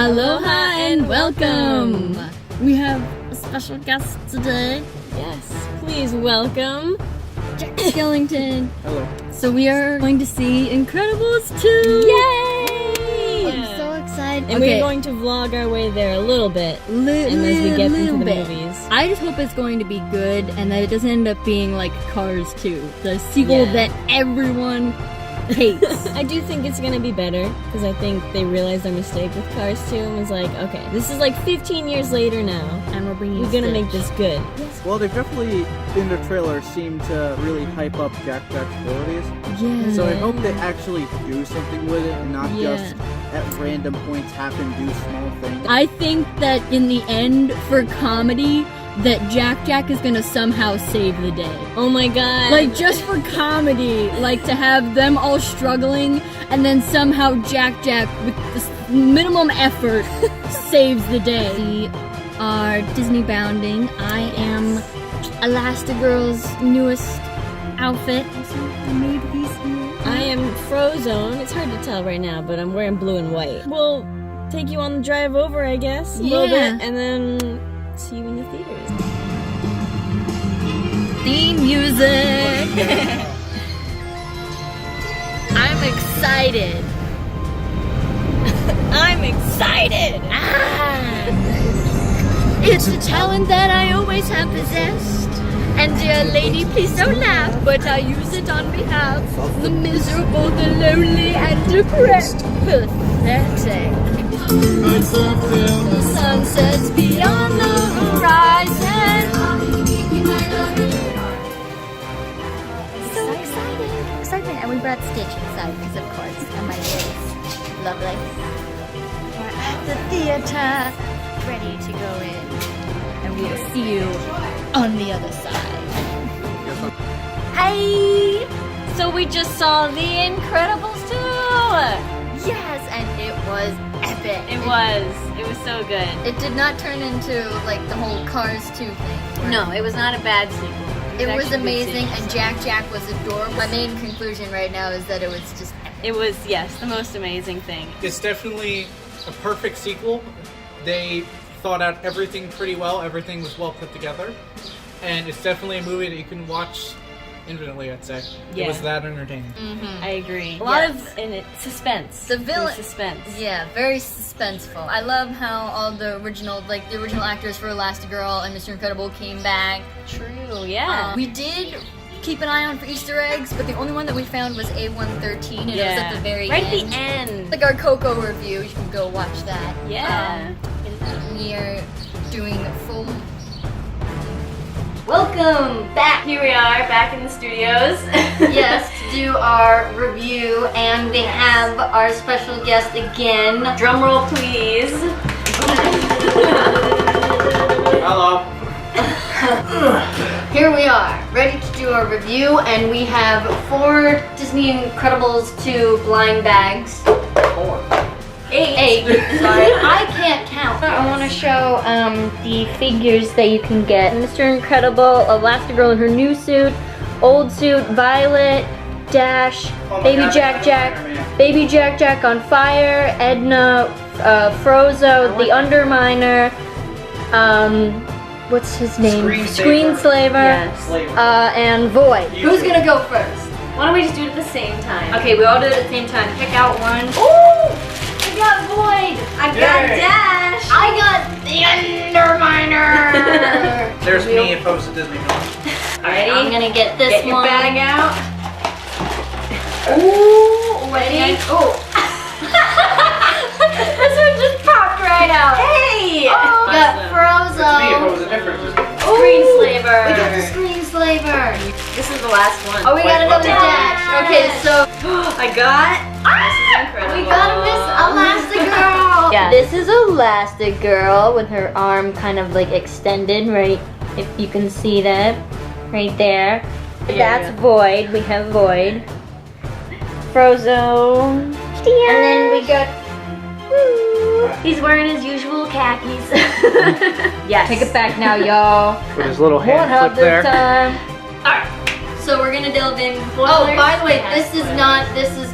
Aloha and welcome! We have a special guest today. Yes, please welcome Jack Skellington. Hello. So we are going to see Incredibles 2! Yay! I'm so excited. And we're going to vlog our way there a little bit as we get into the movies. I just hope it's going to be good and that it doesn't end up being like Cars 2, the sequel that everyone hates. I do think it's gonna be better because I think they realized their mistake with Cars 2 and was like, okay, this is like 15 years later now, And we're gonna make this good. Well, they definitely, in the trailer, seem to really hype up Jack's abilities. Yeah. So I hope they actually do something with it and not just at random points happen to do small things. I think that in the end, for comedy, that Jack is gonna somehow save the day. Oh my god. Like, just for comedy, like to have them all struggling, and then somehow Jack, with this minimum effort, saves the day. We are Disney bounding. I am Elastigirl's newest outfit. I made these here. I am Frozone. It's hard to tell right now, but I'm wearing blue and white. We'll take you on the drive over, I guess, a little bit, and then see you in the theaters. Theme music! I'm excited! I'm excited! It's a talent that I always have possessed. And dear lady, please don't laugh, but I use it on behalf of the miserable, the lonely, and depressed. Pathetic. The sun sets beyond the horizon. So exciting, and we brought Stitch inside because of course, and my kids, lovely. We're at the theater, ready to go in, and we will see you on the other side. Hey! So we just saw The Incredibles 2! Yes, and it was epic. It was so good. It did not turn into like the whole Cars 2 thing. No, it was not a bad sequel. It was actually a good amazing, sequel. and Jack was adorable. My main conclusion right now is that it was just epic. It was, yes, the most amazing thing. It's definitely a perfect sequel. They thought out everything pretty well. Everything was well put together. And it's definitely a movie that you can watch infinitely, I'd say. Yeah. It was that entertaining. I agree. A lot of suspense. The villain, suspense. Yeah, very suspenseful. I love how all the original actors for Elastigirl and Mr. Incredible came back. True, yeah. We did keep an eye on for Easter eggs, but the only one that we found was A113, and it was at the very right end. at the end. Like our Coco review, you can go watch that. Yeah. We are doing full. Welcome back. Here we are, back in the studios. Yes, to do our review, and we have our special guest again. Drum roll, please. Hello. Here we are, ready to do our review, and we have 4 Disney Incredibles 2 blind bags. 8. Sorry, I can't count. I want to show the figures that you can get. Mr. Incredible, Elastigirl in her new suit, old suit, Violet, Dash, Baby Jack on fire, Edna, Frozo, the Underminer, what's his name? Screenslaver, and Void. Who's gonna go first? Why don't we just do it at the same time? Okay, we all do it at the same time. Pick out one. Ooh! I got Void! I got Dash! I got the Underminer! There's me opposed to Disney. Alright, I'm gonna get this Get your one. bag out. Ooh, ready? Oh. This one just popped right out. Hey! Oh, got Me Frozo. opposed to difference. Screenslaver. We got the Screenslaver. This is the last one. Oh, we got another Dash. Okay, so I got. This is incredible. we got Miss Elastigirl. Yeah. This is Elastigirl with her arm kind of like extended, right? If you can see that, right there. That's Void. We have Void. Frozo. And then we got. He's wearing his usual khakis. Yes. Take it back now, y'all. With his little Won't hand have flip there. this time. Alright, so we're gonna delve in. Oh, by the way, this is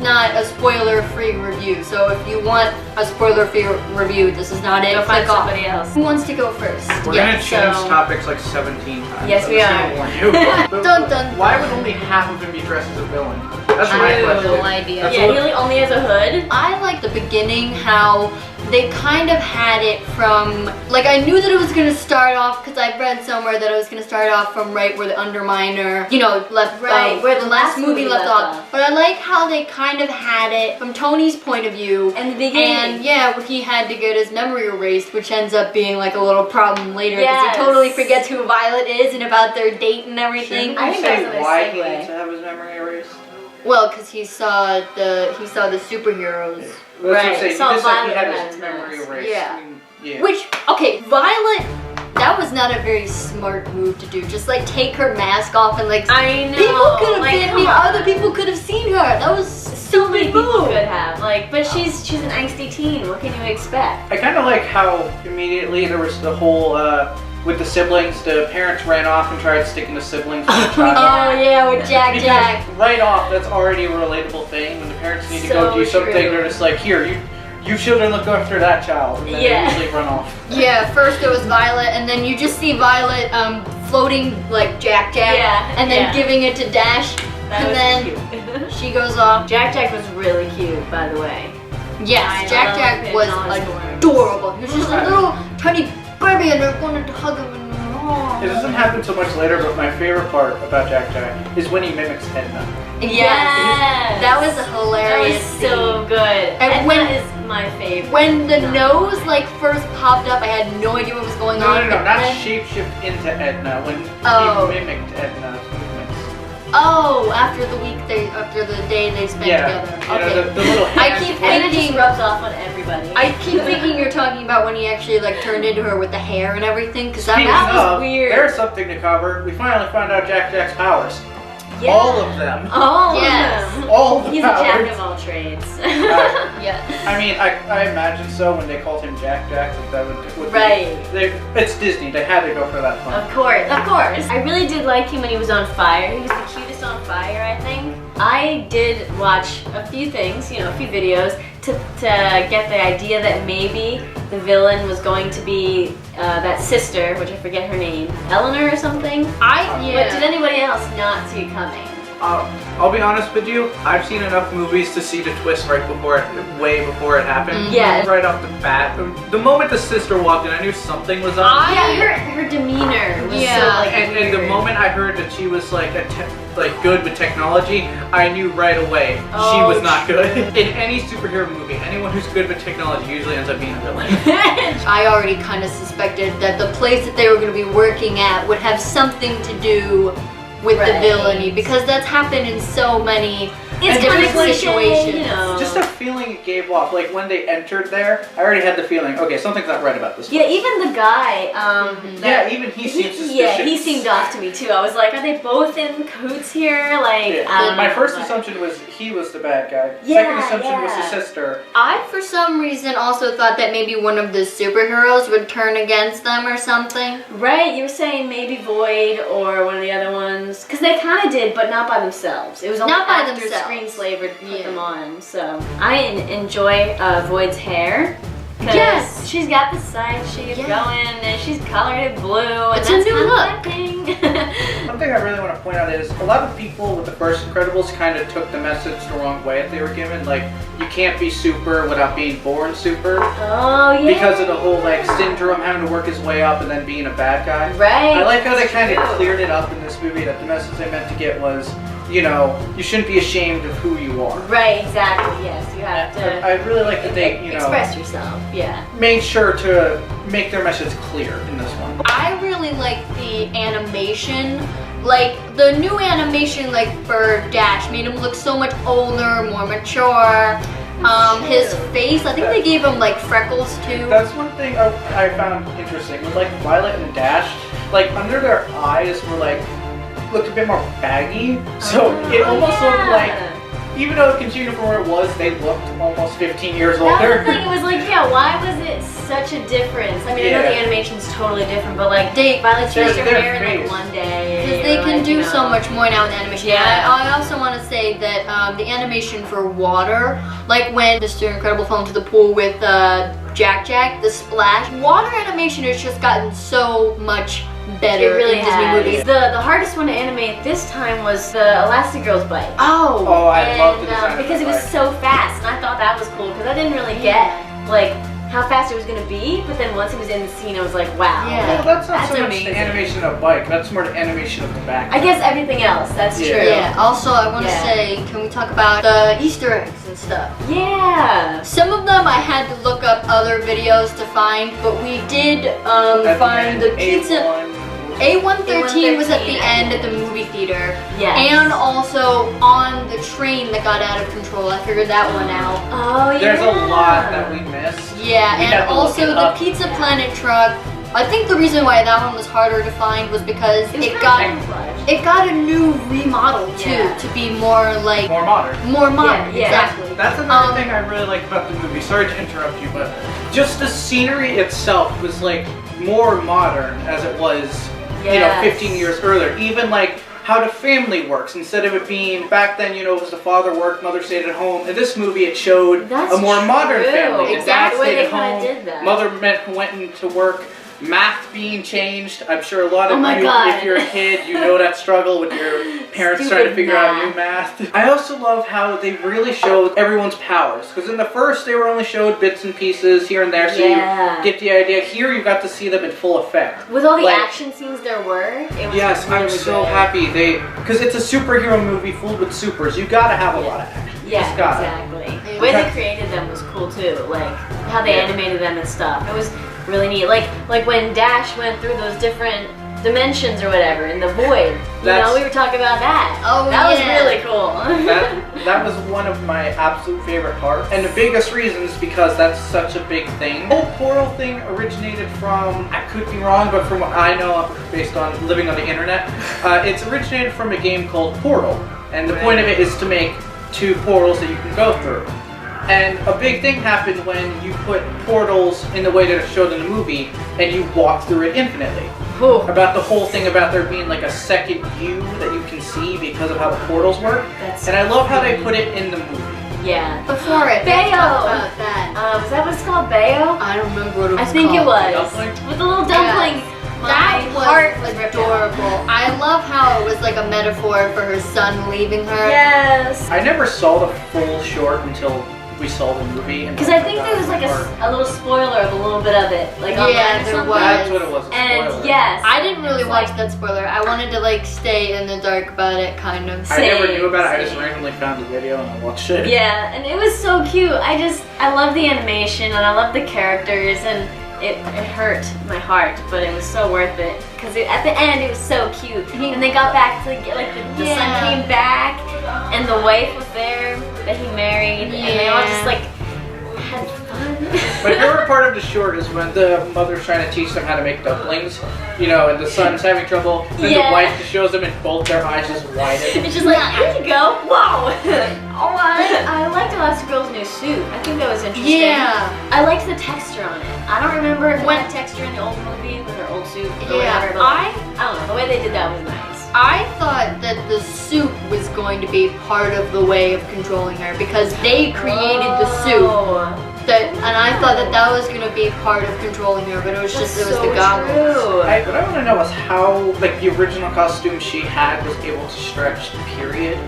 not a spoiler-free review. review. So if you want a spoiler-free review, this is not it. Go find Click off. somebody else. Who wants to go first? We're gonna change topics like 17 times. Yes, I'm we just are. gonna warn you. But Dun, dun, why dun. would only half of him be dressed as a villain? That's I my have question. no idea. That's Yeah, what- he only has a hood. I like the beginning how they kind of had it from, like, I knew that it was gonna start off because I read somewhere that it was gonna start off from right where the Underminer, you know, left Right, where the last movie left off. But I like how they kind of had it from Tony's point of view. And the beginning. And yeah, when he had to get his memory erased, which ends up being like a little problem later because Yes. he totally forgets who Violet is and about their date and everything. I think Say that's a nice why he segue. needs to have his memory erased. Well, because he saw the superheroes. That's what I'm Right, saying. so You just said he Violet had had his his memory mask. erased. Yeah. I mean, yeah. Which, okay, Violet, that was not a very smart move to do. Just like take her mask off and like I know. people could have like, been come me. on. Other people could have seen her. That was So many stupid people move. could have. Like, but she's an angsty teen. What can you expect? I kind of like how immediately there was the whole, with the siblings, the parents ran off and tried sticking the siblings with the child. Oh yeah, with Jack Because Jack. right off, that's already a relatable thing. When the parents need to So go do something, true. they're just like, here, you children look after that child. And then Yeah. they usually run off. Yeah, first it was Violet, and then you just see Violet floating like Jack Jack, Yeah, and then yeah. giving it to Dash, That and was then cute. she goes off. Jack Jack was really cute, by the way. Yes, I Jack love Jack him was and all his horns. adorable. He was just a little tiny baby, and I wanted to hug him. And, oh. It doesn't happen so much later, but my favorite part about Jack Jack is when he mimics Edna. Yes, that was a That hilarious was so scene. good. And And when- that is my favorite. When the nose like first popped up, I had no idea what was going No, on. no, but not then- shapeshift into Edna. When Oh. he mimicked Edna's movements. Oh, after the day they spent Yeah, together. you know, Okay. the little I hands keep were- And it just thinking. rubs off on everybody. I keep thinking you're talking about when he actually like turned into her with the hair and everything, because that Speaking was of, weird. there's something to cover. We finally found out Jack Jack's powers. Yeah. All of them. All Yes. of them. All the He's a powers. jack of all trades. yes. I mean, I imagine so when they called him Jack Jack, that would Right. be, it's Disney. They had to go for that fun. Of course, of course. I really did like him when he was on fire. He was the cutest on fire, I think. I did watch a few things, you know, a few videos to get the idea that maybe the villain was going to be that sister, which I forget her name, Eleanor or something. But did anybody else not see it coming? I'll be honest with you. I've seen enough movies to see the twist right before it, way before it happened. Yes. Right off the bat, the moment the sister walked in, I knew something was up. Yeah, her demeanor was so like And the weird. moment I heard that she was like good with technology, I knew right away she Oh, was not true. good. In any superhero movie, anyone who's good with technology usually ends up being a villain. I already kind of suspected that the place that they were going to be working at would have something to do with the Right. villainy, because that's happened in so many It's different kind of cliche, situations. you know. Just a feeling it gave off. Like when they entered there, I already had the feeling, okay, something's not right about this Yeah, place. even the guy. Yeah, even he seemed suspicious. Yeah, he seemed off to me too. I was like, are they both in cahoots here? Like, Yeah. My first like- assumption was he was the bad guy. Yeah, Second assumption was the yeah. sister. I, for some reason, also thought that maybe one of the superheroes would turn against them or something. Right, you were saying maybe Void or one of the other ones, because they kind of did, but not by themselves. It was only Not by after themselves. Screenslaver put Yeah. them on. So I enjoy Void's hair. 'Cause Yes. she's got the side shade Yeah. going, and she's colored it blue, and It's a that's new kind look. of my thing. One thing I really want to point out is a lot of people with the first Incredibles kind of took the message the wrong way that they were given. Like, you can't be super without being born super. Oh yeah. Because of the whole like syndrome, having to work his way up and then being a bad guy. Right. I like how they that's kind of true. cleared it up in this movie, that the message they meant to get was, you know, you shouldn't be ashamed of who you are. Right, exactly. Yes, you have to I really like that they, you know, express yourself. Yeah. made sure to make their message clear in this one. I really like the animation. Like, the new animation, like, for Dash made him look so much older, more mature. His face, I think they gave him, like, freckles, too. That's one thing I found interesting with like Violet and Dash. Like under their eyes were like looked a bit more baggy, so it almost looked like even though it continued from where it was, they looked almost 15 years That was older. the thing. It was like, yeah, why was it such a difference? I mean, I know the animation's totally different, but like, They Violet changed her their hair in like face. one day. Because they or, can like, do you know. so much more now with animation. Yeah. I also want to say that the animation for water, like when Mr. Incredible fell into the pool with Jack, the splash, water animation has just gotten so much better It really in Disney has. movies. The hardest one to animate this time was the Elastigirl's bike. Oh, Oh, I love the And, design of because the it was bike. so fast, and I thought that was cool because I didn't really get like how fast it was gonna be. But then once it was in the scene, I was like, wow. Yeah. Well, that's not That's so amazing. much the animation of bike. That's more the animation of the back. I guess everything else. That's Yeah. true. yeah. Also, I want to Yeah. say, can we talk about the Easter eggs and stuff? Yeah. Some of them I had to look up other videos to find, but we did At find the end, pizza. A113 was at the end at the movie theater. Yes. And also on the train that got out of control. I figured that one out. Oh yeah. There's a lot that we missed. Yeah, We and had to look also it the up. Pizza Planet truck. I think the reason why that one was harder to find was because It was it kinda got camouflage. it got a new remodel too Yeah. to be more like More modern. more modern. Yeah, Exactly. That's another thing I really like about the movie. Sorry to interrupt you, but just the scenery itself was like more modern as it was, you know, Yes. 15 years earlier. Even like how the family works, instead of it being back then, you know, it was the father worked, mother stayed at home. In this movie, it showed That's a more modern true. family. The dad Exactly. stayed They at kinda home, did that. mother went into work. Math being changed. I'm sure a lot of Oh my you, God. if you're a kid, you know that struggle with your parents trying to Stupid figure out new math. I also love how they really showed everyone's powers. Because in the first, they were only showed bits and pieces here and there, so Yeah. you get the idea. Here, you got to see them in full effect. With all the Like- action scenes there were, it was Yes, really I'm so good. happy because it's a superhero movie filled with supers. You gotta have a lot of action. You Yeah, just gotta. exactly. The way they created them was cool too. Like how they animated them and stuff. It was really neat. Like when Dash went through those different dimensions or whatever in the void. You That's- know, we were talking about that. Oh, that was yeah. really cool. That was one of my absolute favorite parts. And the biggest reason is because that's such a big thing. The whole portal thing originated from, I could be wrong, but from what I know based on living on the internet, it's originated from a game called Portal. And the point of it is to make 2 portals that you can go through. And a big thing happened when you put portals in the way that it's showed in the movie and you walk through it infinitely. About the whole thing about there being like a second you that you can see because of how the portals work. That's And I love how they put it in the movie. yeah. Before it, Bayo. let's talk about that. Was that what it's called, Bayo? I don't remember what it was I think called. it was. Dumpling? With the little dumpling. That My was heart was ripped out. adorable. I love how it was like a metaphor for her son leaving her. Yes. I never saw the full short until we saw the movie. Because I think there was like a little spoiler of a little bit of it, like online Yeah, or there something. was. That's what it was. A And spoiler. yes, I didn't really it's watch like- that spoiler. I wanted to like stay in the dark about it, kind of. I never Same, knew about it. I just same. randomly found the video and I watched it. Yeah, and it was so cute. I love the animation and I love the characters and it hurt my heart, but it was so worth it. Because at the end it was so cute. And they got back to like the Yeah. son came back and the wife was there that he married and they all just like had fun. My favorite part of the short is when the mother's trying to teach them how to make dumplings, you know, and the son's having trouble, and Yeah. the wife just shows them and both their eyes just widen. It's just like, here you go. Wow. Oh, I liked Elastigirl's new suit. I think that was interesting. Yeah. I liked the texture on it. I don't remember if it had texture in the old movie with her old suit or Yeah, whatever. But I don't know. The way they did that was nice. I thought that the suit was going to be part of the way of controlling her because they created the suit. Oh, And I thought that that was going to be part of controlling her, but it was just that's it was so the goggles. true. What I want to know is how, like, the original costume she had was able to stretch, period.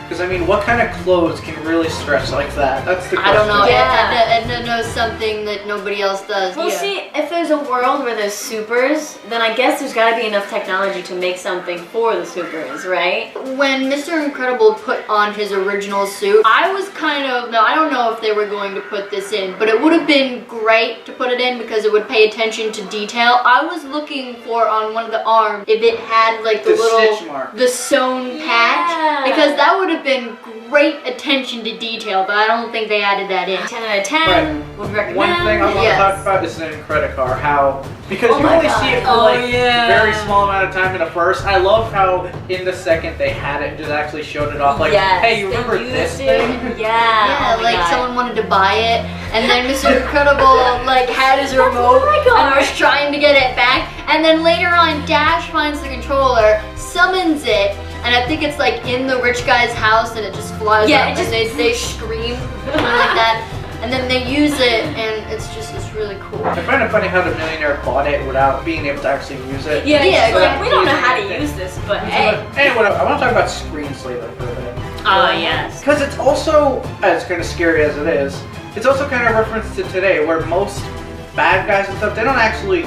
Because, I mean, what kind of clothes can really stretch like that? That's the question. I don't know. Yeah. Edna knows something that nobody else does. Well, Yeah. see, if there's a world where there's supers, then I guess there's got to be enough technology to make something for the supers, right? When Mr. Incredible put on his original suit, I was kind of, no, I don't know if they were going to put this in, but it would have been great to put it in because it would pay attention to detail. I was looking for on one of the arms if it had like the The little, stitch mark. the sewn patch, Yeah. because that would have been great attention to detail, but I don't think they added that in. 10 out of 10 would recommend. One thing I want Yes. to talk about is in Credit Car, how Because Oh you my only God. see it for Oh, like yeah. a very small amount of time in the first. I love how in the second they had it and just actually showed it off. Like, Yes, hey, you they remember used this it. thing? Yeah. Yeah, oh my like God. someone wanted to buy it, and then Mr. Incredible like had his remote oh my God. and was trying to get it back, and then later on Dash finds the controller, summons it, and I think it's like in the rich guy's house, and it just flies Yeah, up, it just- and they scream something like that, and then they use it, and it's really cool. I find it funny how the millionaire bought it without being able to actually use it. Yeah, Yeah, it's like, exactly. we don't know how to use this, but hey. Anyway, I want to talk about Screenslaver for a minute. Oh, yes. Because it's also, as kind of scary as it is, it's also kind of a reference to today where most bad guys and stuff, they don't actually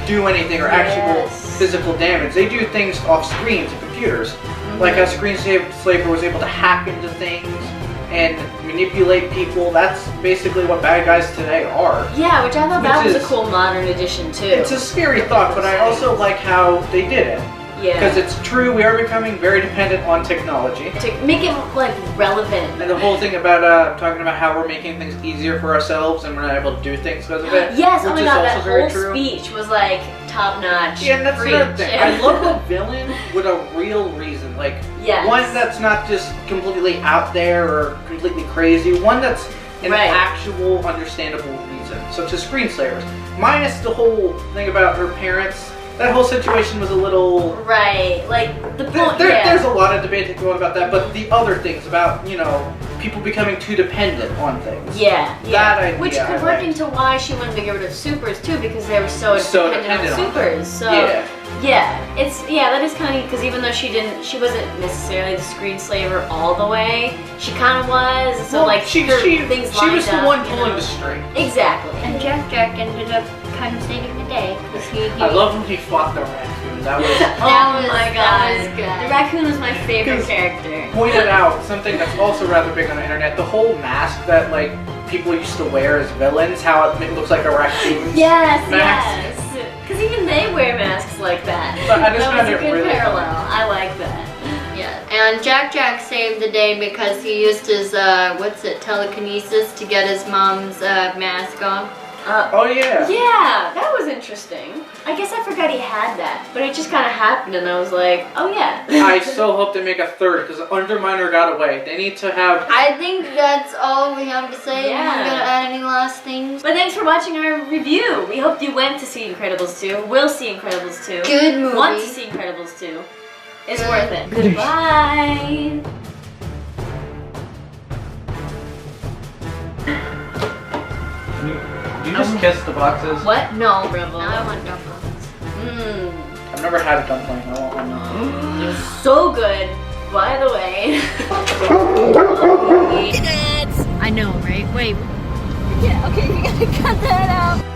do anything or actual Yes. physical damage. They do things off screen to computers. Like how Screenslaver was able to hack into things and manipulate people. That's basically what bad guys today are. Yeah, which I thought that Which was a is- cool modern addition too. It's a scary thought, but I also like how they did it. Because yeah. it's true, we are becoming very dependent on technology. To make it like relevant. And the whole thing about talking about how we're making things easier for ourselves and we're not able to do things because of it. Yes, oh which my is god, also that very whole true. speech was like top notch. Yeah, and that's another thing. Preach. I love a villain with a real reason. Like, Yes. one that's not just completely out there or completely crazy. One that's an Right. actual understandable reason, such as Screenslayers. Minus the whole thing about her parents. That whole situation was a little... Right, like the point. There's a lot of debate to go on about that, but the other things about, you know, people becoming too dependent on things. Yeah, yeah. That idea Which I could work liked. into why she wanted to get rid of supers too, because they were so, So dependent dependent on on them. supers. So Yeah. that is kind of because even though she wasn't necessarily the screenslaver all the way, she kind of was. So Well, like she her was things the lined one up, you pulling know? the string. Exactly. And Jack ended up kind of saving the day because he I love when he fought the raccoon. That was Oh my that god, was good. the raccoon was my favorite Because- character. pointed out something that's also rather big on the internet. The whole mask that like people used to wear as villains, how it looks like a raccoon. Yes, Mask. yes. Because even they wear masks like that. But I just that found was a it good really parallel. I like that. Yeah, and Jack saved the day because he used his telekinesis to get his mom's mask on. Oh yeah. Yeah, that was interesting. I guess I forgot he had that, but it just kind of happened, and I was like, oh yeah. I so hope they make a third because Underminer got away. They need to have. I think that's all we have to say. Yeah. Are you gonna add any last things? But thanks for watching our review. We hope you went to see Incredibles 2, will see Incredibles 2, Good movie. want to see Incredibles 2. It's Good. worth it. Goodbye. Do you just kiss the boxes? What? No, Rebel. Now I want dumplings. Mmm. I've never had a dumpling. I want one. So good. By the way. I know, right? Wait. Yeah, okay, you gotta cut that out.